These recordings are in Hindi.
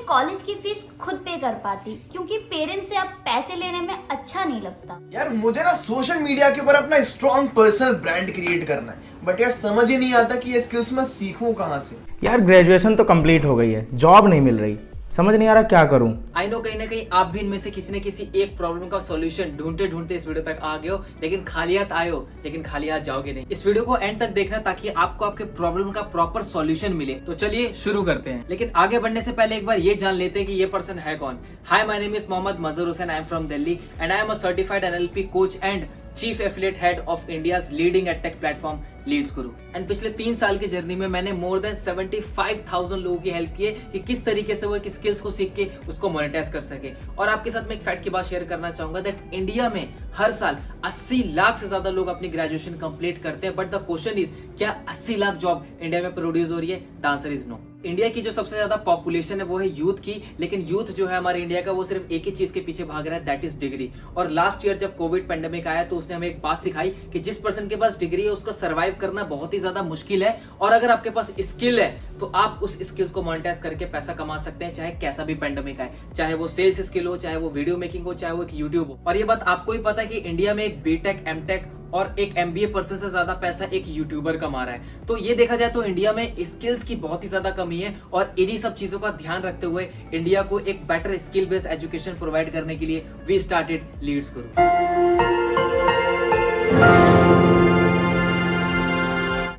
कॉलेज की फीस खुद पे कर पाती, क्योंकि पेरेंट्स से अब पैसे लेने में अच्छा नहीं लगता। यार मुझे ना सोशल मीडिया के ऊपर अपना स्ट्रॉन्ग पर्सनल ब्रांड क्रिएट करना है, बट यार समझ ही नहीं आता कि ये स्किल्स मैं सीखूं कहाँ से। यार ग्रेजुएशन तो कंप्लीट हो गई है, जॉब नहीं मिल रही, समझ नहीं आ रहा क्या करूं। आई नो कहीं ना कहीं आप भी इनमें से किसी न किसी एक प्रॉब्लम का सॉल्यूशन ढूंढते ढूंढते इस वीडियो तक आ गए हो, लेकिन खाली हाथ आए हो, लेकिन खाली हाथ जाओगे नहीं। इस वीडियो को एंड तक देखना ताकि आपको आपके प्रॉब्लम का प्रॉपर सॉल्यूशन मिले। तो चलिए शुरू करते हैं, लेकिन आगे बढ़ने से पहले एक बार ये जान लेते हैं कि ये पर्सन है कौन। Hi, my name is Mohammad Mazhar Hussain, I am from Delhi and I am a certified NLP coach and chief affiliate head of India's leading edtech platform Leads Guru. And पिछले 3 साल की जर्नी में मैंने मोर देन 75,000 लोगों की हेल्प की है कि किस तरीके से वो एक स्किल्स को सीख के उसको मोनेटाइज कर सके। और आपके साथ मैं एक फैक्ट की बात शेयर करना चाहूंगा दैट इंडिया में हर साल 80 लाख से ज्यादा लोग अपनी ग्रेजुएशन कंप्लीट करते हैं, बट द क्वेश्चन इज क्या 80 लाख जॉब इंडिया में प्रोड्यूस हो रही है? The answer is no. India की जो सबसे ज्यादा पॉपुलेशन है वो है यूथ की, लेकिन यूथ जो है हमारे इंडिया का वो सिर्फ एक ही चीज के पीछे भाग रहा है, दैट इज डिग्री। और लास्ट ईयर जब कोविड पेंडेमिक आया तो उसने हमें एक बात सिखाई कि जिस पर्सन के पास डिग्री है उसका सर्वाइव करना बहुत ही ज्यादा मुश्किल है, और अगर आपके पास स्किल है तो आप उस स्किल्स को मोनेटाइज करके पैसा कमा सकते हैं, चाहे कैसा भी पेंडेमिक आए, चाहे वो सेल्स स्किल हो, चाहे वो वीडियो मेकिंग हो, चाहे वो एक यूट्यूब हो। और ये बात आपको भी पता है कि इंडिया में एक बीटेक, एमटेक और एक MBA पर्सन से ज्यादा पैसा एक यूट्यूबर कमा रहा है। तो ये देखा जाए तो इंडिया में स्किल्स की बहुत ही ज्यादा कमी है, और इन्हीं सब चीजों का ध्यान रखते हुए इंडिया को एक better skill based education provide करने के लिए we started Leeds Guru.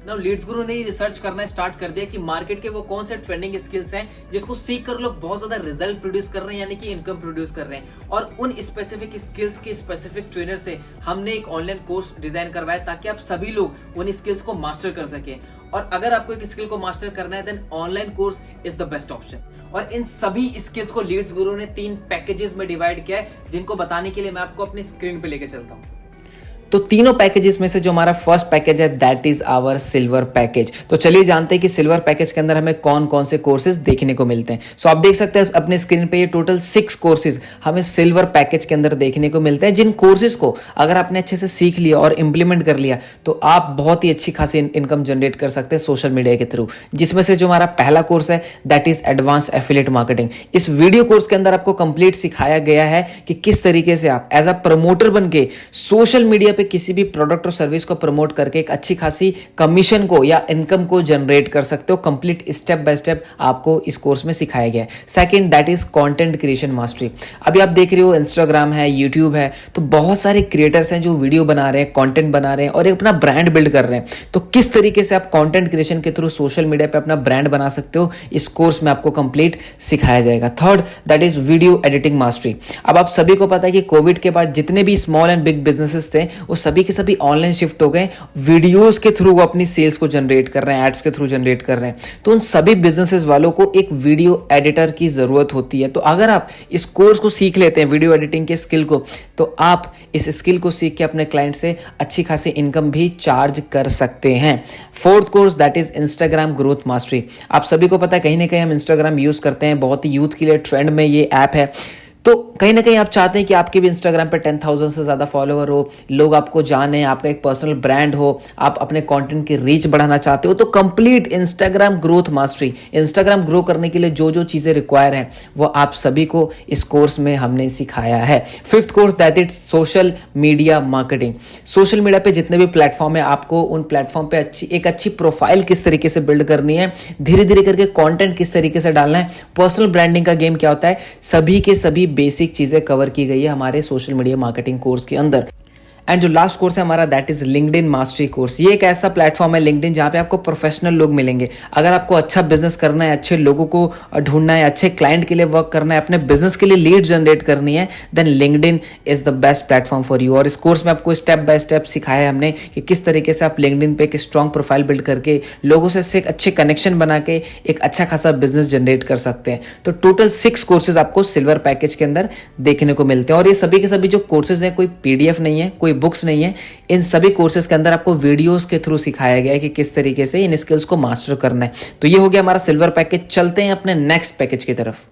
Now Leeds गुरु ने रिसर्च करना स्टार्ट कर दिया कि मार्केट के वो कौन से ट्रेंडिंग स्किल्स हैं जिसको सीख कर लोग बहुत ज्यादा रिजल्ट प्रोड्यूस कर रहे हैं, यानी कि इनकम प्रोड्यूस कर रहे हैं। और उन स्पेसिफिक स्किल्स के स्पेसिफिक ट्रेनर से हमने एक ऑनलाइन कोर्स डिजाइन करवाया ताकि आप सभी लोग उन स्किल्स को मास्टर कर सके। और अगर आपको एक स्किल को मास्टर करना है then online course is the best option. और इन सभी स्किल्स को लीड्स गुरु ने 3 पैकेजेस में डिवाइड किया है, जिनको बताने के लिए मैं आपको अपनी स्क्रीन पे लेके चलता हूँ। तो तीनों पैकेजेस में से जो हमारा फर्स्ट पैकेज है that is our silver package. तो चलिए जानते हैं कि सिल्वर पैकेज के अंदर हमें कौन कौन से कोर्सेज देखने को मिलते हैं। सो आप देख सकते हैं अपने स्क्रीन पे ये टोटल 6 कोर्सेज हमें सिल्वर पैकेज के अंदर देखने को मिलते हैं, जिन कोर्सेज को अगर आपने अच्छे से सीख लिया और इंप्लीमेंट कर लिया तो आप बहुत ही अच्छी खासी इनकम जनरेट कर सकते हैं सोशल मीडिया के थ्रू। जिसमें से जो हमारा पहला कोर्स है that is advance affiliate marketing. इस वीडियो कोर्स के अंदर आपको कंप्लीट सिखाया गया है कि किस तरीके से आप एज अ प्रमोटर बन के सोशल मीडिया पे किसी भी प्रोडक्ट और सर्विस को प्रमोट करके एक अच्छी खासी कमीशन को या इनकम को जनरेट कर सकते हो। कंप्लीट स्टेप बाय स्टेप आपको इस कोर्स में सिखाया गया है। Second that is content creation mastery. अभी आप देख रहे हो इंस्टाग्राम है, यूट्यूब है, तो बहुत सारे क्रिएटर्स हैं जो वीडियो बना रहे हैं, कंटेंट बना रहे हैं और एक अपना ब्रांड बिल्ड कर रहे हैं। तो किस तरीके से आप कंटेंट क्रिएशन के थ्रू सोशल मीडिया पे अपना ब्रांड बना सकते हो, इस कोर्स में आपको कंप्लीट सिखाया जाएगा। Third that is video editing mastery. अब आप सभी को पता है कि कोविड के बाद जितने भी स्मॉल एंड बिग बिजनेसेस थे वो सभी के सभी ऑनलाइन शिफ्ट हो गए। वीडियोस के थ्रू वो अपनी सेल्स को जनरेट कर रहे हैं, एड्स के थ्रू जनरेट कर रहे हैं। तो उन सभी बिजनेसेस वालों को एक वीडियो एडिटर की जरूरत होती है। तो अगर आप इस कोर्स को सीख लेते हैं, वीडियो एडिटिंग के स्किल को, तो आप इस स्किल को सीख के अपने क्लाइंट से अच्छी खासी इनकम भी चार्ज कर सकते हैं। Fourth course that is Instagram growth mastery. आप सभी को पता है कहीं ना कहीं हम इंस्टाग्राम यूज करते हैं, बहुत ही यूथ के लिए ट्रेंड में ये ऐप है। तो कहीं ना कहीं आप चाहते हैं कि आपके भी इंस्टाग्राम पे 10,000 से ज़्यादा फॉलोअर हो, लोग आपको जाने, आपका एक पर्सनल ब्रांड हो, आप अपने कंटेंट की रीच बढ़ाना चाहते हो, तो complete Instagram growth mastery, Instagram grow करने के लिए जो जो चीज़ें रिक्वायर हैं वो आप सभी को इस कोर्स में हमने सिखाया है। Fifth course that is social media marketing. Social media पे जितने भी प्लेटफॉर्म है, आपको उन प्लेटफॉर्म पे एक अच्छी प्रोफाइल किस तरीके से बिल्ड करनी है, धीरे धीरे करके कॉन्टेंट किस तरीके से डालना है, पर्सनल ब्रांडिंग का गेम क्या होता है, सभी के सभी बेसिक चीजें कवर की गई है हमारे सोशल मीडिया मार्केटिंग कोर्स के अंदर। एंड जो लास्ट कोर्स है हमारा that is LinkedIn mastery course. ये एक ऐसा प्लेटफॉर्म है लिंक्डइन जहाँ पे आपको प्रोफेशनल लोग मिलेंगे। अगर आपको अच्छा बिजनेस करना है, अच्छे लोगों को ढूंढना है, अच्छे क्लाइंट के लिए वर्क करना है, अपने बिजनेस के लिए लीड जनरेट करनी है, then LinkedIn is the best platform for you. और इस कोर्स में आपको स्टेप बाय स्टेप सिखाया है हमने कि किस तरीके से आप लिंक्डइन पे एक स्ट्रॉन्ग प्रोफाइल बिल्ड करके लोगों से एक अच्छे कनेक्शन बना के एक अच्छा खासा बिजनेस जनरेट कर सकते हैं। तो टोटल 6 कोर्सेज आपको सिल्वर पैकेज के अंदर देखने को मिलते हैं। और ये सभी के सभी जो कोर्सेज हैं कोई PDF नहीं है, कोई बुक्स नहीं है, इन सभी कोर्सेज के अंदर आपको वीडियोस के थ्रू सिखाया गया है कि किस तरीके से इन स्किल्स को मास्टर करना है। तो ये हो गया हमारा सिल्वर पैकेज। चलते हैं अपने नेक्स्ट पैकेज की तरफ।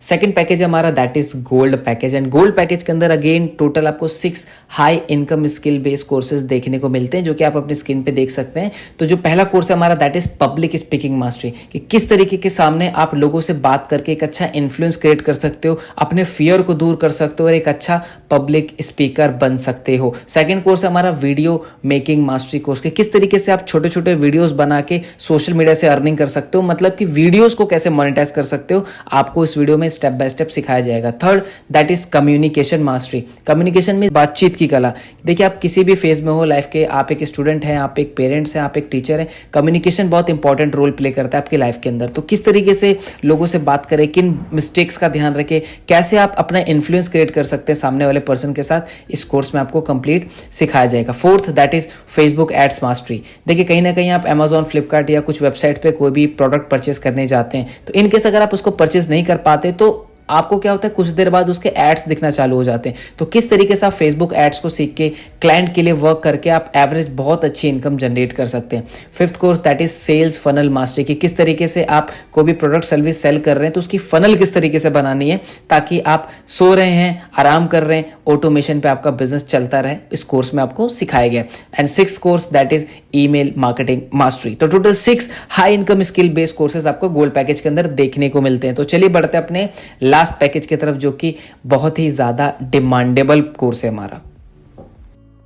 सेकंड पैकेज है हमारा that is gold package and gold package के अंदर अगेन टोटल आपको 6 high income skill based courses देखने को मिलते हैं जो कि आप अपनी स्क्रीन पे देख सकते हैं। तो जो पहला कोर्स है हमारा that is public speaking mastery, कि किस तरीके के सामने आप लोगों से बात करके एक अच्छा इन्फ्लुएंस क्रिएट कर सकते हो, अपने फियर को दूर कर सकते हो और एक अच्छा पब्लिक स्पीकर बन सकते हो। सेकंड कोर्स है हमारा वीडियो मेकिंग मास्टरी कोर्स, के किस तरीके से आप छोटे छोटे वीडियोस बना के सोशल मीडिया से अर्निंग कर सकते हो, मतलब कि वीडियोस को कैसे मोनेटाइज कर सकते हो, आपको इस वीडियो में स्टेप बाय स्टेप सिखाया जाएगा। Third that is communication mastery, communication में बातचीत की कला। देखिए आप किसी भी फेज में हो लाइफ के, आप एक स्टूडेंट हैं, आप एक पेरेंट्स हैं, आप एक टीचर हैं, कम्युनिकेशन बहुत इंपॉर्टेंट रोल प्ले करता है आपकी लाइफ के अंदर। तो किस तरीके से लोगों से बात करें, किन मिस्टेक्स का ध्यान रखें, कैसे आप अपना इन्फ्लुएंस क्रिएट कर सकते हैं सामने वाले पर्सन के साथ, इस कोर्स में आपको कंप्लीट सिखाया जाएगा। Fourth that is Facebook ads mastery. देखिए कहीं ना कहीं आप अमेजॉन, फ्लिपकार्ट या कुछ वेबसाइट पे कोई भी प्रोडक्ट परचेस करने जाते हैं, तो इनकेस अगर आप उसको परचेस नहीं कर पाते तो आपको क्या होता है, कुछ देर बाद उसके एड्स दिखना चालू हो जाते हैं। तो किस तरीके से आप फेसबुक एड्स को सीख के क्लाइंट के लिए वर्क करके आप एवरेज बहुत अच्छी इनकम जनरेट कर सकते हैं। Fifth course that is sales funnel mastery, कि किस तरीके से आप कोई भी प्रोडक्ट सर्विस सेल कर रहे हैं तो उसकी फनल किस तरीके से बनानी है ताकि आप सो रहे हैं, आराम कर रहे हैं, ऑटोमेशन पे आपका बिजनेस चलता रहे, इस कोर्स में आपको सिखाया गया। And six course that is email marketing mastery. तो total 6 high income skill based courses आपको गोल्ड पैकेज के अंदर देखने को मिलते हैं। तो चलिए बढ़ते हैं अपने लास्ट पैकेज की तरफ, जो कि बहुत ही ज्यादा डिमांडेबल कोर्स है हमारा।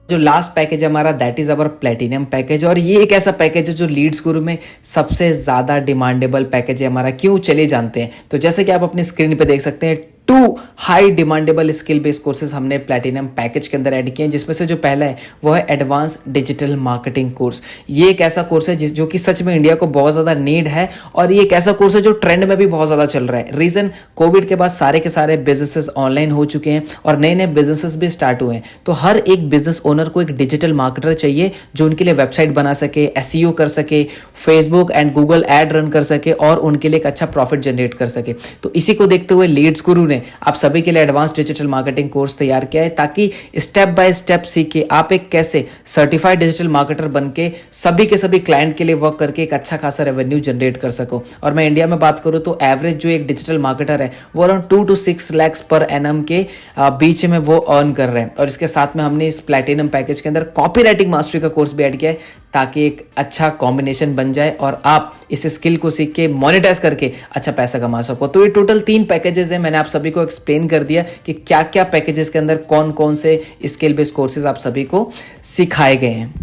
जो लास्ट पैकेज है हमारा that is our platinum package, और ये एक ऐसा पैकेज है जो लीड्स गुरु में सबसे ज्यादा डिमांडेबल पैकेज है हमारा। क्यों, चलिए जानते हैं। तो जैसे कि आप अपनी स्क्रीन पे देख सकते हैं 2 high demandable skill based courses हमने प्लेटिनम पैकेज के अंदर ऐड किए हैं, जिसमें से जो पहला है वो है एडवांस डिजिटल मार्केटिंग कोर्स। ये एक ऐसा कोर्स है जो कि सच में इंडिया को बहुत ज़्यादा नीड है, और ये एक ऐसा कोर्स है जो ट्रेंड में भी बहुत ज़्यादा चल रहा है। रीज़न, कोविड के बाद सारे के सारे बिजनेसेस ऑनलाइन हो चुके हैं और नए नए बिजनेसेस भी स्टार्ट हुए हैं। तो हर एक बिजनेस ओनर को एक डिजिटल मार्केटर चाहिए जो उनके लिए वेबसाइट बना सके, SEO कर सके, Facebook and Google ad run कर सके और उनके लिए एक अच्छा प्रॉफिट जनरेट कर सके। तो इसी को देखते हुए लीड्स गुरु ने आप सभी के लिए एडवांस डिजिटल मार्केटिंग कोर्स तैयार किया है, ताकि स्टेप बाय स्टेप सीखे आप एक कैसे सर्टिफाइड डिजिटल मार्केटर बन के सभी के सभी क्लाइंट के लिए वर्क करके एक अच्छा खासा रेवेन्यू जनरेट कर सको। और मैं इंडिया में बात करूं तो एवरेज जो एक डिजिटल मार्केटर है वो around 2 to 6 lakhs per annum के बीच में वो अर्न कर रहे हैं। और इसके साथ में हमने इस प्लैटिनम पैकेज के अंदर कॉपी राइटिंग मास्टरी का कोर्स भी ऐड किया है, ताकि एक अच्छा कॉम्बिनेशन बन जाए और आप इस स्किल को सीख के मोनेटाइज करके अच्छा पैसा कमा सको। तो ये टोटल 3 पैकेजेस हैं, मैंने आप सभी को एक्सप्लेन कर दिया कि क्या क्या पैकेजेस के अंदर कौन कौन से स्किल बेस्ड कोर्सेज आप सभी को सिखाए गए हैं।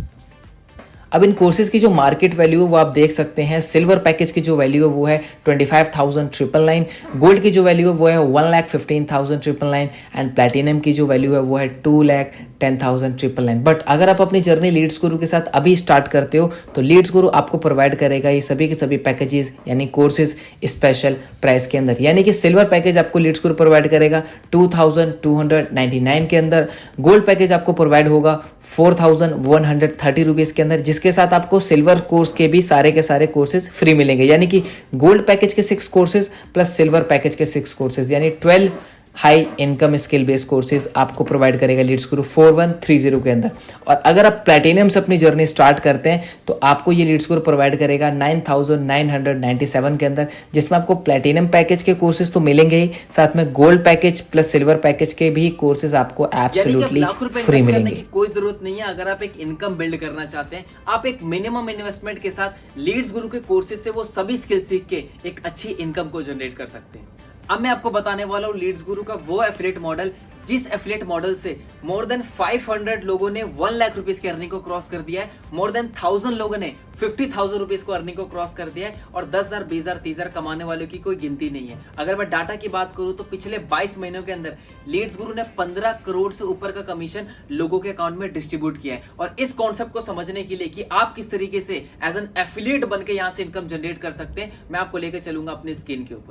अब इन कोर्सेज की जो मार्केट वैल्यू है वो आप देख सकते हैं। सिल्वर पैकेज की जो वैल्यू है वो है 25,999, गोल्ड की जो वैल्यू है वो है 1,15,999 एंड प्लैटिनम की जो वैल्यू है वो है 2,10,999। बट अगर आप अपनी जर्नी लीड्स गुरु के साथ अभी स्टार्ट करते हो तो लीड्स गुरु आपको प्रोवाइड करेगा ये सभी के सभी पैकेजेस यानी कोर्सेज स्पेशल प्राइस के अंदर। यानी कि सिल्वर पैकेज आपको लीड्स गुरु प्रोवाइड करेगा 2,299 के अंदर, गोल्ड पैकेज आपको प्रोवाइड होगा 4,130 रुपीज़ के अंदर, जिसके साथ आपको सिल्वर कोर्स के भी सारे के सारे कोर्सेज फ्री मिलेंगे। यानी कि गोल्ड पैकेज के 6 कोर्सेज प्लस सिल्वर पैकेज के 6 कोर्सेज, यानी 12 high income skill based courses आपको प्रोवाइड करेगा लीड्स गुरु 4130 के अंदर। और अगर आप प्लैटिनम से अपनी जर्नी स्टार्ट करते हैं तो आपको ये लीड्स गुरु प्रोवाइड करेगा 9,997 के अंदर, जिसमें आपको प्लैटिनम पैकेज के कोर्सेज तो मिलेंगे ही, साथ में gold package plus silver package के भी कोर्सेज आपको एब्सोल्युटली फ्री मिलेंगे। कोई जरूरत नहीं है। अगर आप एक इनकम बिल्ड करना चाहते हैं, आप एक मिनिमम इन्वेस्टमेंट के साथ लीड्स गुरु के कोर्सेज से वो सभी स्किल सीख के एक अच्छी इनकम को जनरेट कर सकते हैं। अब मैं आपको बताने वाला हूँ लीड्स गुरु का वो एफिलिएट मॉडल, जिस एफिलिएट मॉडल से मोर देन 500 लोगों ने 1 लाख रुपीज की अर्निंग को क्रॉस कर दिया है, मोर देन 1000 लोगों ने 50,000 रुपीज को अर्निंग को क्रॉस कर दिया है, और 10,000, 20,000, 30,000 कमाने वालों की कोई गिनती नहीं है। अगर मैं डाटा की बात करूं तो पिछले 22 महीनों के अंदर लीड्स गुरु ने 15 करोड़ से ऊपर का कमीशन लोगों के अकाउंट में डिस्ट्रीब्यूट किया है। और इस कॉन्सेप्ट को समझने के लिए कि आप किस तरीके से एज एन एफिलिएट बन के यहां से इनकम जनरेट कर सकते हैं, मैं आपको लेकर चलूंगा अपनी स्क्रीन के ऊपर।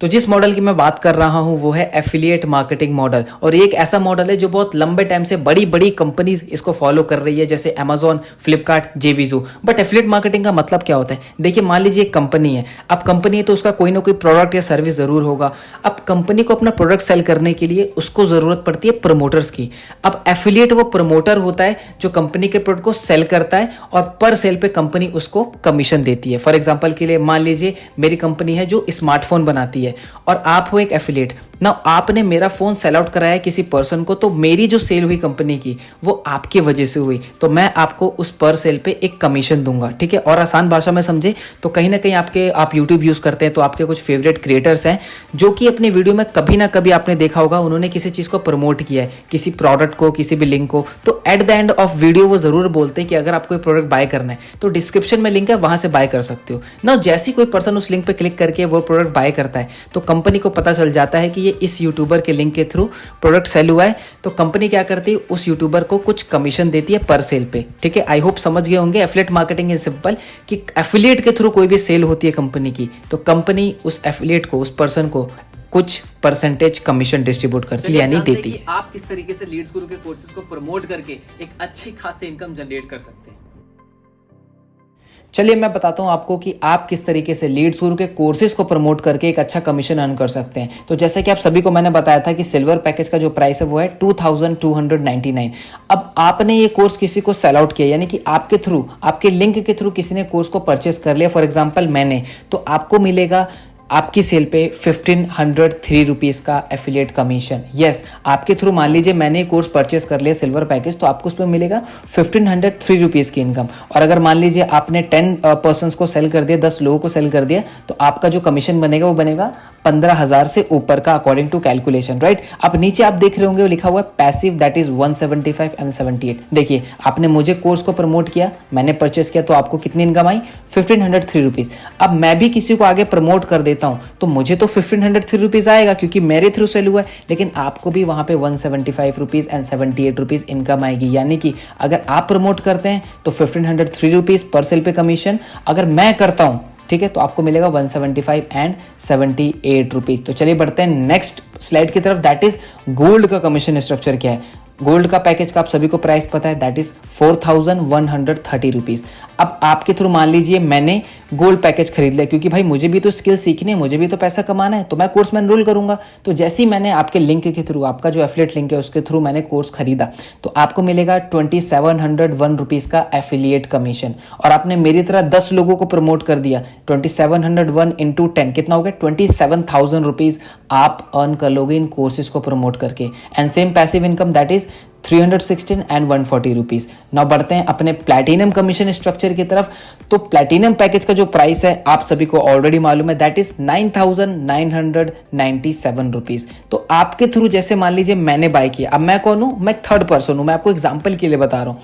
तो जिस मॉडल की मैं बात कर रहा हूं वो है एफिलिएट मार्केटिंग मॉडल, और एक ऐसा मॉडल है जो बहुत लंबे टाइम से बड़ी बड़ी कंपनीज इसको फॉलो कर रही है, जैसे अमेजॉन, फ्लिपकार्ट, जेवीजो। बट एफिलिएट मार्केटिंग का मतलब क्या होता है? देखिए, मान लीजिए एक कंपनी है, अब कंपनी है तो उसका कोई ना कोई प्रोडक्ट या सर्विस जरूर होगा। अब कंपनी को अपना प्रोडक्ट सेल करने के लिए उसको जरूरत पड़ती है प्रमोटर्स की। अब एफिलिएट वो प्रमोटर होता है जो कंपनी के प्रोडक्ट को सेल करता है और पर सेल पे कंपनी उसको कमीशन देती है। फॉर एग्जाम्पल के लिए मान लीजिए मेरी कंपनी है जो स्मार्टफोन बनाती है, है और आप हो एक एफिलिएट। ना आपने मेरा फ़ोन सेल आउट कराया किसी पर्सन को, तो मेरी जो सेल हुई कंपनी की वो आपकी वजह से हुई, तो मैं आपको उस पर सेल पे एक कमीशन दूंगा, ठीक है। और आसान भाषा में समझे तो कहीं ना कहीं आप यूट्यूब यूज़ करते हैं तो आपके कुछ फेवरेट क्रिएटर्स हैं जो कि अपने वीडियो में कभी ना कभी आपने देखा होगा उन्होंने किसी चीज़ को प्रमोट किया है, किसी प्रोडक्ट को, किसी भी लिंक को, तो at the end of video वो ज़रूर बोलते हैं कि अगर आपको प्रोडक्ट बाय करना है तो डिस्क्रिप्शन में लिंक है, वहाँ से बाय कर सकते हो ना। जैसे कोई पर्सन उस लिंक पे क्लिक करके वो प्रोडक्ट बाय करता है तो कंपनी को पता चल जाता है कि ये इस यूट्यूबर के लिंक के थ्रू प्रोडक्ट सेल हुआ है, तो कंपनी क्या करती है, उस यूट्यूबर को कुछ कमीशन देती है पर सेल पे, ठीक है। आई होप समझ गए होंगे। एफिलिएट मार्केटिंग इज सिंपल कि एफिलिएट के थ्रू कोई भी सेल होती है कंपनी की तो कंपनी उस एफिलिएट को, उस पर्सन को कुछ परसेंटेज कमीशन डिस्ट्रीब्यूट करती है, यानी देती है। आप किस तरीके से लीड्स गुरु के कोर्सेज को प्रमोट करके एक अच्छी खासी इनकम जनरेट कर सकते हैं। चलिए मैं बताता हूं आपको कि आप किस तरीके से लीड्स गुरु के कोर्सेज को प्रमोट करके एक अच्छा कमीशन अर्न कर सकते हैं। तो जैसे कि आप सभी को मैंने बताया था कि सिल्वर पैकेज का जो प्राइस है वो है 2299। अब आपने ये कोर्स किसी को सेल आउट किया, यानी कि आपके थ्रू, आपके लिंक के थ्रू किसी ने कोर्स को परचेस कर लिया, फॉर एग्जाम्पल मैंने, तो आपको मिलेगा आपकी सेल पे 1503 रुपीज़ का एफिलिएट कमीशन। यस, आपके थ्रू मान लीजिए मैंने कोर्स परचेस कर लिया सिल्वर पैकेज तो आपको उस पर मिलेगा 1503 रुपीज़ की इनकम। और अगर मान लीजिए आपने 10 पर्सन्स को सेल कर दिया, 10 लोगों को सेल कर दिया, तो आपका जो कमीशन बनेगा वो बनेगा 15,000 से ऊपर का अकॉर्डिंग टू कैलकुलेशन, राइट। अब नीचे आप देख रहे होंगे वो लिखा हुआ है पैसिव, दैट इज 175 एंड 78। देखिए आपने मुझे कोर्स को प्रमोट किया, मैंने परचेस किया, तो आपको कितनी इनकम आई, 1503 रुपीज़। अब मैं भी किसी को आगे प्रमोट कर देता हूं तो मुझे तो 1503 रुपीज़ आएगा क्योंकि मेरे थ्रू सेल हुआ है, लेकिन आपको भी वहां पे 175 रुपीज़ एंड 78 रुपीज़ इनकम आएगी। यानी कि अगर आप प्रमोट करते हैं तो 1503 रुपीज़ पर सेल पे कमीशन, अगर मैं करता हूं, ठीक है, तो आपको मिलेगा 175 एंड 78 रुपीज़। तो चलिए बढ़ते हैं नेक्स्ट स्लाइड की तरफ, दैट इज गोल्ड का कमीशन स्ट्रक्चर क्या है। गोल्ड का पैकेज का आप सभी को प्राइस पता है, दैट इज 4130 रुपीज़। अब आपके थ्रू मान लीजिए मैंने गोल्ड पैकेज खरीद लिया क्योंकि भाई मुझे भी तो स्किल सीखनी है, मुझे भी तो पैसा कमाना है, तो मैं कोर्स में एनरोल करूंगा। तो जैसे ही मैंने आपके लिंक के थ्रू, आपका जो एफिलिएट लिंक है उसके थ्रू मैंने कोर्स खरीदा तो आपको मिलेगा 2701 रुपीज़ का एफिलिएट कमीशन। और आपने मेरी तरह 10 लोगों को प्रमोट कर दिया, 2701 इंटू 10 कितना हो गया, 27,000 रुपीज़ आप अर्न कर लोगे इन कोर्सेज को प्रमोट करके। And same passive income that is 316 and 140 rupees. Now बढ़ते हैं अपने प्लैटिनम कमीशन स्ट्रक्चर की तरफ। तो प्लैटिनम पैकेज का जो प्राइस है आप सभी को ऑलरेडी मालूम है, दैट इज 9,997 रुपीज़। तो आपके थ्रू जैसे मान लीजिए मैंने बाय किया, अब मैं कौन हूँ, मैं थर्ड पर्सन हूँ, मैं आपको एग्जाम्पल के लिए बता रहा हूँ।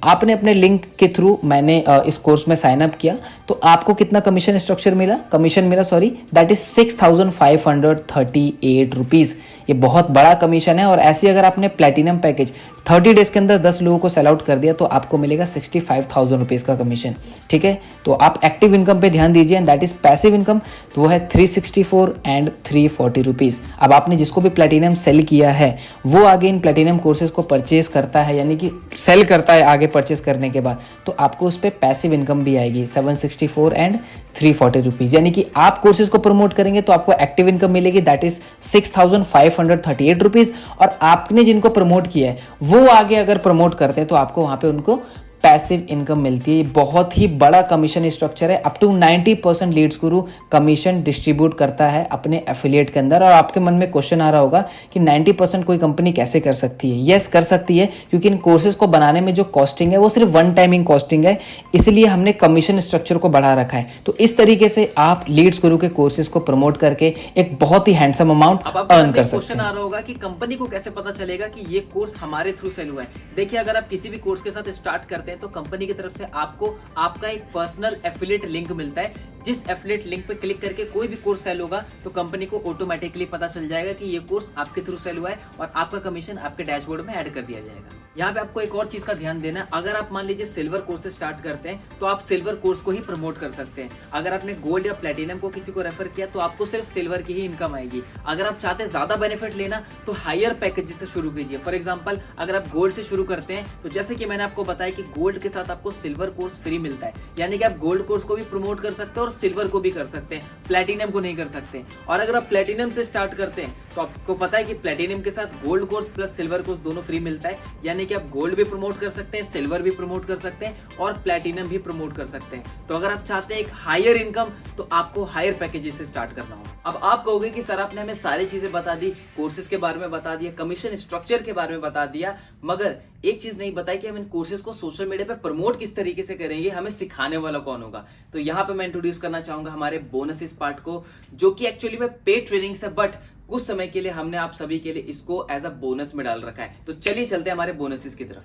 आपने अपने लिंक के थ्रू मैंने इस कोर्स में साइन अप किया तो आपको कितना कमीशन स्ट्रक्चर मिला, दैट इज 6,538 रुपीज़। ये बहुत बड़ा कमीशन है। और ऐसे अगर आपने प्लैटिनम पैकेज 30 डेज के अंदर 10 लोगों को सेल आउट कर दिया तो आपको मिलेगा 65,000 रुपीज़ का कमीशन, ठीक है। तो आप एक्टिव इनकम पे ध्यान दीजिए, and that is passive income, तो वो है 364 एंड 340 रुपीज़। अब आपने जिसको भी प्लैटिनम सेल किया है वो आगे इन प्लैटिनम कोर्सेज को परचेज करता है, यानी कि सेल करता है आगे परचेस करने के बाद, तो आपको उस पर पैसिव इनकम भी आएगी 764 एंड 340 रुपीज़। यानी कि आप कोर्सेज को प्रमोट करेंगे तो आपको एक्टिव इनकम मिलेगी, दैट इज 6,538 रुपीज़। और आपने जिनको प्रमोट किया है वो आगे अगर प्रमोट करते हैं तो आपको वहां पे उनको पैसिव इनकम मिलती है। बहुत ही बड़ा कमीशन स्ट्रक्चर है, up to 90% Leeds Guru commission distribute करता है अपने एफिलिएट के अंदर। और आपके मन में क्वेश्चन आ रहा होगा कि 90% कोई कंपनी कैसे कर सकती है। यस, कर सकती है, क्योंकि इन कोर्सेज को बनाने में जो कॉस्टिंग है वो सिर्फ वन टाइमिंग कॉस्टिंग है, इसलिए हमने कमीशन स्ट्रक्चर को बढ़ा रखा है। तो इस तरीके से आप लीड्स गुरु के कोर्सेज को प्रमोट करके एक बहुत ही हैंडसम अमाउंट अर्न कर सकते हैं। क्वेश्चन आ रहा होगा कि कंपनी को कैसे पता चलेगा कि ये कोर्स हमारे थ्रू सेल हुआ है। देखिए, अगर आप किसी भी कोर्स के साथ स्टार्ट करते हैं तो कंपनी की तरफ से आपको आपका एक पर्सनल एफिलिएट लिंक मिलता है। जिस एफिलिएट लिंक पे क्लिक करके कोई भी कोर्स सेल होगा तो कंपनी को ऑटोमेटिकली पता चल जाएगा कि ये कोर्स आपके थ्रू सेल हुआ है और आपका कमीशन आपके डैशबोर्ड में ऐड कर दिया जाएगा। यहाँ पे आपको एक और चीज का ध्यान देना है, अगर आप मान लीजिए सिल्वर कोर्स से स्टार्ट करते हैं तो आप सिल्वर कोर्स को ही प्रमोट कर सकते हैं। अगर आपने गोल्ड या प्लेटिनम को किसी को रेफर किया तो आपको सिर्फ सिल्वर की ही इनकम आएगी। अगर आप चाहते हैं ज्यादा बेनिफिट लेना तो हायर पैकेज से शुरू कीजिए। फॉर एग्जाम्पल, अगर आप गोल्ड से शुरू करते हैं तो जैसे कि मैंने आपको बताया कि गोल्ड के साथ आपको सिल्वर कोर्स फ्री मिलता है, यानी कि आप गोल्ड कोर्स को भी प्रमोट कर सकते हैं और सिल्वर को भी कर सकते हैं, प्लेटिनम को नहीं कर सकते। और अगर आप प्लेटिनम से स्टार्ट करते हैं तो आपको पता है कि प्लेटिनम के साथ gold course plus silver course दोनों फ्री मिलता है, यानी यानी कि आप गोल्ड भी प्रमोट कर सकते हैं, सिल्वर भी प्रमोट कर सकते हैं और प्लैटिनम भी प्रमोट कर सकते हैं। तो अगर आप चाहते हैं एक हायर इनकम, तो आपको हायर पैकेजेस से स्टार्ट करना होगा। अब आप कहोगे कि सर आपने हमें सारी चीजें बता दी, कोर्सेज के बारे में बता दिया, कमीशन स्ट्रक्चर के बारे में बता दिया, मगर एक चीज नहीं बताई कि हम इन कोर्सेज को सोशल मीडिया पे प्रमोट किस तरीके से करेंगे, हमें सिखाने वाला कौन होगा। तो यहाँ पे मैं इंट्रोड्यूस करना चाहूंगा हमारे बोनसेस पार्ट को, जो कि एक्चुअली में पेड ट्रेनिंग है, बट कुछ समय के लिए हमने आप सभी के लिए इसको एज अ बोनस में डाल रखा है। तो चलिए चलते हैं हमारे बोनसेस की तरफ।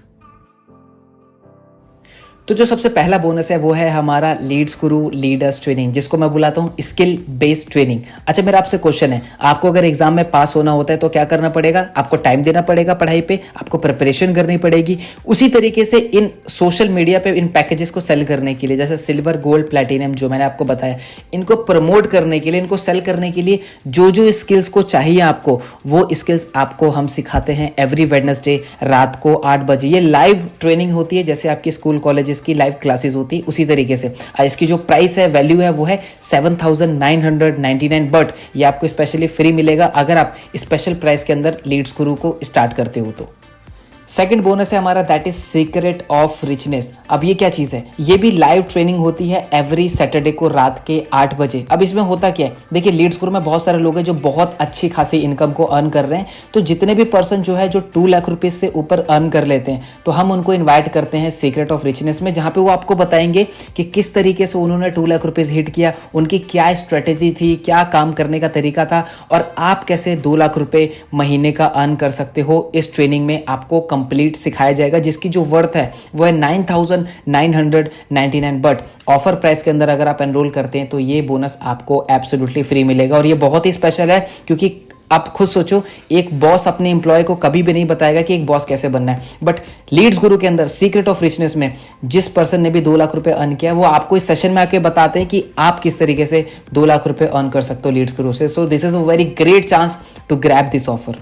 तो जो सबसे पहला बोनस है वो है हमारा लीड्स गुरु लीडर्स ट्रेनिंग, जिसको मैं बुलाता हूँ स्किल बेस्ड ट्रेनिंग। अच्छा, मेरा आपसे क्वेश्चन है, आपको अगर एग्जाम में पास होना होता है तो क्या करना पड़ेगा? आपको टाइम देना पड़ेगा पढ़ाई पे, आपको प्रिपरेशन करनी पड़ेगी। उसी तरीके से इन सोशल मीडिया पे इन पैकेजेस को सेल करने के लिए, जैसे सिल्वर गोल्ड प्लैटिनम जो मैंने आपको बताया, इनको प्रमोट करने के लिए, इनको सेल करने के लिए जो जो स्किल्स को चाहिए आपको, वो स्किल्स आपको हम सिखाते हैं एवरी वेडनेसडे रात को 8 बजे। ये लाइव ट्रेनिंग होती है, जैसे आपकी स्कूल कॉलेज की लाइव क्लासेस होती है उसी तरीके से। इसकी जो प्राइस है, वैल्यू है, वो है 7,999, बट ये आपको स्पेशली फ्री मिलेगा अगर आप स्पेशल प्राइस के अंदर लीड्स गुरु को स्टार्ट करते हो तो। सेकंड बोनस है हमारा, that is secret of richness. अब ये क्या चीज़ है? ये भी लाइव ट्रेनिंग होती है एवरी सैटरडे को रात के 8 बजे। अब इसमें होता क्या है, देखिए लीड्स गुरु में बहुत सारे लोग हैं जो बहुत अच्छी खासी इनकम को अर्न कर रहे हैं। तो जितने भी पर्सन जो है जो 2 लाख रुपए से ऊपर अर्न कर लेते हैं, तो हम उनको इन्वाइट करते हैं सीक्रेट ऑफ रिचनेस में, जहाँ पे वो आपको बताएंगे कि किस तरीके से उन्होंने 2 लाख रुपीज हिट किया, उनकी क्या स्ट्रेटेजी थी, क्या काम करने का तरीका था, और आप कैसे 2 लाख रुपए महीने का अर्न कर सकते हो। इस ट्रेनिंग में आपको कंप्लीट सिखाया जाएगा, जिसकी जो वर्थ है वो है 9,999, बट ऑफर प्राइस के अंदर अगर आप एनरोल करते हैं तो ये बोनस आपको एब्सोल्युटली फ्री मिलेगा। और ये बहुत ही स्पेशल है, क्योंकि आप खुद सोचो, एक बॉस अपने एम्प्लॉय को कभी भी नहीं बताएगा कि एक बॉस कैसे बनना है, बट लीड्स गुरु के अंदर सीक्रेट ऑफ रिचनेस में जिस पर्सन ने भी 2 लाख रुपए अर्न किया, वो आपको इस सेशन में आके बताते हैं कि आप किस तरीके से 2 लाख रुपए अर्न कर सकते हो लीड्स गुरु से। So this is a very great chance to grab this offer.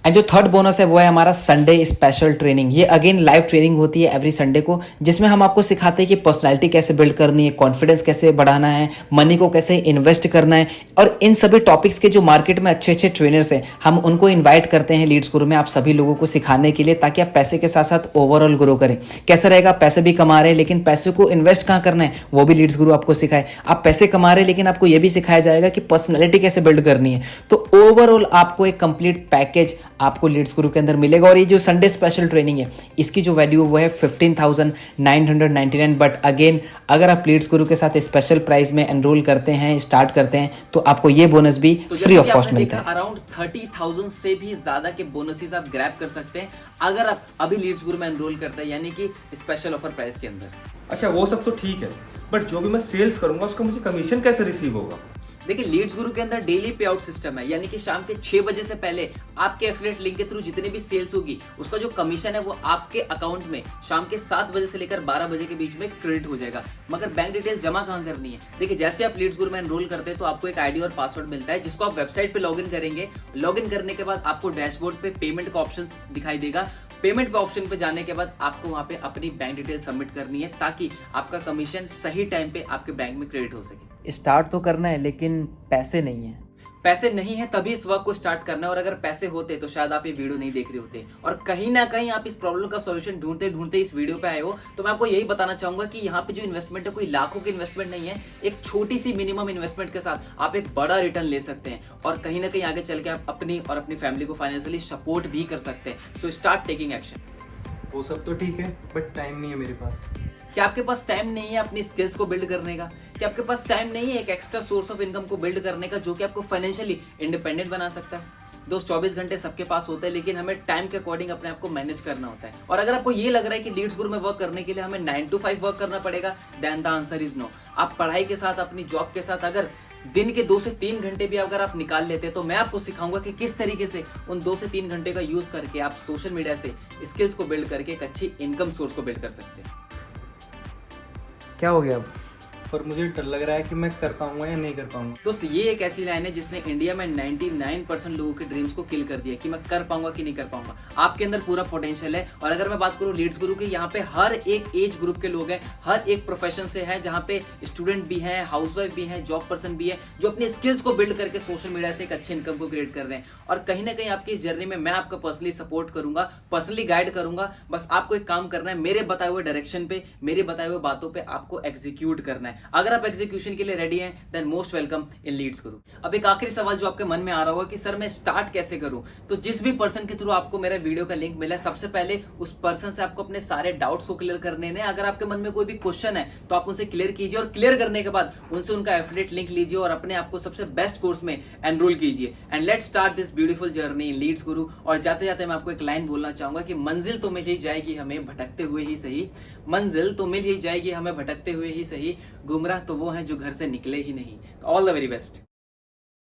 And जो थर्ड बोनस है वो है हमारा संडे स्पेशल ट्रेनिंग। ये अगेन लाइव ट्रेनिंग होती है एवरी संडे को, जिसमें हम आपको सिखाते हैं कि पर्सनालिटी कैसे बिल्ड करनी है, कॉन्फिडेंस कैसे बढ़ाना है, मनी को कैसे इन्वेस्ट करना है, और इन सभी टॉपिक्स के जो मार्केट में अच्छे अच्छे ट्रेनर्स हैं, हम उनको इन्वाइट करते हैं लीड्स गुरु में आप सभी लोगों को सिखाने के लिए, ताकि आप पैसे के साथ साथ ओवरऑल ग्रो करें। कैसा रहेगा, पैसे भी कमा रहे हैं लेकिन पैसे को इन्वेस्ट कहाँ करना है वो भी लीड्स गुरु आपको सिखाए। आप पैसे कमा रहे हैं लेकिन आपको ये भी सिखाया जाएगा कि पर्सनैलिटी कैसे बिल्ड करनी है। तो ओवरऑल आपको एक कंप्लीट पैकेज आपको लीड्स गुरु के अंदर मिलेगा। और ये जो संडे स्पेशल ट्रेनिंग है, इसकी जो वैल्यू वो है 15,999, बट अगेन अगर आप लीड्स गुरु के साथ स्पेशल प्राइस में एनरोल करते हैं, स्टार्ट करते हैं, तो आपको ये बोनस भी फ्री ऑफ कॉस्ट मिलता है। अराउंड 30,000 से भी ज्यादा के बोनसेस आप ग्रैब कर सकते हैं अगर आप अभी लीड्स गुरु में एनरोल करते हैं, यानी कि स्पेशल ऑफर प्राइस के अंदर। अच्छा, वो सब तो ठीक है, बट जो भी मैं सेल्स करूंगा उसका मुझे कमीशन कैसे रिसीव होगा? देखिए लीड्स गुरु के अंदर डेली पे आउट सिस्टम है, यानी कि शाम के 6 बजे से पहले आपके एफिलिएट लिंक के थ्रू जितनी भी सेल्स होगी, उसका जो कमीशन है वो आपके अकाउंट में शाम के 7 बजे से लेकर 12 बजे के बीच में क्रेडिट हो जाएगा। मगर बैंक डिटेल्स जमा कहाँ करनी है? देखिए जैसे आप लीड्स गुरु में एनरोल करते हैं तो आपको एक आईडी और पासवर्ड मिलता है, जिसको आप वेबसाइट पे लॉगिन करेंगे। लॉगिन करने के बाद आपको डैशबोर्ड पे पेमेंट का ऑप्शन दिखाई देगा। पेमेंट पे ऑप्शन पे जाने के बाद आपको वहां पे अपनी बैंक डिटेल सबमिट करनी है, ताकि आपका कमीशन सही टाइम पे आपके बैंक में क्रेडिट हो सके। स्टार्ट तो करना है लेकिन पैसे नहीं है। पैसे नहीं है तभी इस वर्क को स्टार्ट करना है, और अगर पैसे होते तो शायद आप ये वीडियो नहीं देख रहे होते। और कहीं ना कहीं आप इस प्रॉब्लम का सॉल्यूशन ढूंढते ढूंढते इस वीडियो पे आए हो, तो मैं आपको यही बताना चाहूंगा कि यहाँ पे जो इन्वेस्टमेंट है कोई लाखों की इन्वेस्टमेंट नहीं है। एक छोटी सी मिनिमम इन्वेस्टमेंट के साथ आप एक बड़ा रिटर्न ले सकते हैं, और कहीं ना कहीं आगे चल के आप अपनी और अपनी फैमिली को फाइनेंशियली सपोर्ट भी कर सकते हैं। So start taking action. वो सब तो ठीक है, बट टाइम नहीं है मेरे पास। क्या आपके पास टाइम नहीं है अपनी स्किल्स को बिल्ड करने का? क्या आपके पास टाइम नहीं है एक एक्स्ट्रा सोर्स ऑफ इनकम को बिल्ड करने का, जो कि आपको फाइनेंशियली इंडिपेंडेंट बना सकता है? दोस्त 24 घंटे सबके पास होते हैं, लेकिन हमें टाइम के अकॉर्डिंग अपने आप को मैनेज करना होता है। और अगर आपको ये लग रहा है कि लीड्स गुरु में वर्क करने के लिए हमें 9 to 5 वर्क करना पड़ेगा, then the answer is no. आप पढ़ाई के साथ, अपनी जॉब के साथ अगर दिन के 2 से 3 घंटे भी अगर आप निकाल लेते हैं, तो मैं आपको सिखाऊंगा कि किस तरीके से उन 2 से 3 घंटे का यूज करके आप सोशल मीडिया से स्किल्स को बिल्ड करके एक अच्छी इनकम सोर्स को बिल्ड कर सकते हैं। क्या हो गया अब? पर मुझे डर लग रहा है कि मैं कर पाऊंगा या नहीं कर पाऊंगा। दोस्त ये एक ऐसी लाइन है जिसने इंडिया में 99% लोगों के ड्रीम्स को किल कर दिया कि मैं कर पाऊंगा कि नहीं कर पाऊंगा। आपके अंदर पूरा पोटेंशियल है। और अगर मैं बात करूं लीड्स गुरु की, यहाँ पे हर एक एज ग्रुप के लोग हैं, हर एक प्रोफेशन से हैं, जहाँ पे स्टूडेंट भी हैं, हाउसवाइफ भी हैं, जॉब पर्सन भी है, जो अपने स्किल्स को बिल्ड करके सोशल मीडिया से एक अच्छी इनकम को क्रिएट कर रहे हैं। और कहीं ना कहीं आपकी इस जर्नी में मैं आपका पर्सनली सपोर्ट करूंगा, पर्सनली गाइड करूंगा। बस आपको एक काम करना है, मेरे बताए हुए डायरेक्शन पे, मेरे बताए हुए बातों पे आपको एग्जीक्यूट करना है। अगर आप एग्जीक्यूशन के लिए रेडी हैं then most welcome in Leads Guru. अब एक आखिरी सवाल जो आपके मन में आ रहा होगा कि सर मैं स्टार्ट कैसे करूं, तो जिस भी पर्सन के थ्रू आपको मेरा वीडियो का लिंक मिला है, सबसे पहले उस पर्सन से आपको अपने सारे डाउट्स को क्लियर करने हैं। अगर आपके मन में कोई भी क्वेश्चन है तो आप उनसे क्लियर कीजिए, और क्लियर करने के बाद उनसे उनका एफिलिएट लिंक लीजिए और अपने आप को सबसे बेस्ट कोर्स में एनरोल कीजिए। And let's start this beautiful journey in Leads Guru. और जाते जाते मैं आपको एक लाइन बोलना चाहूंगा कि मंजिल तो मिल ही जाएगी हमें भटकते हुए ही सही, मंजिल तो मिल ही जाएगी हमें भटकते हुए ही सही, गुमराह तो वो हैं जो घर से निकले ही नहीं। All the very best.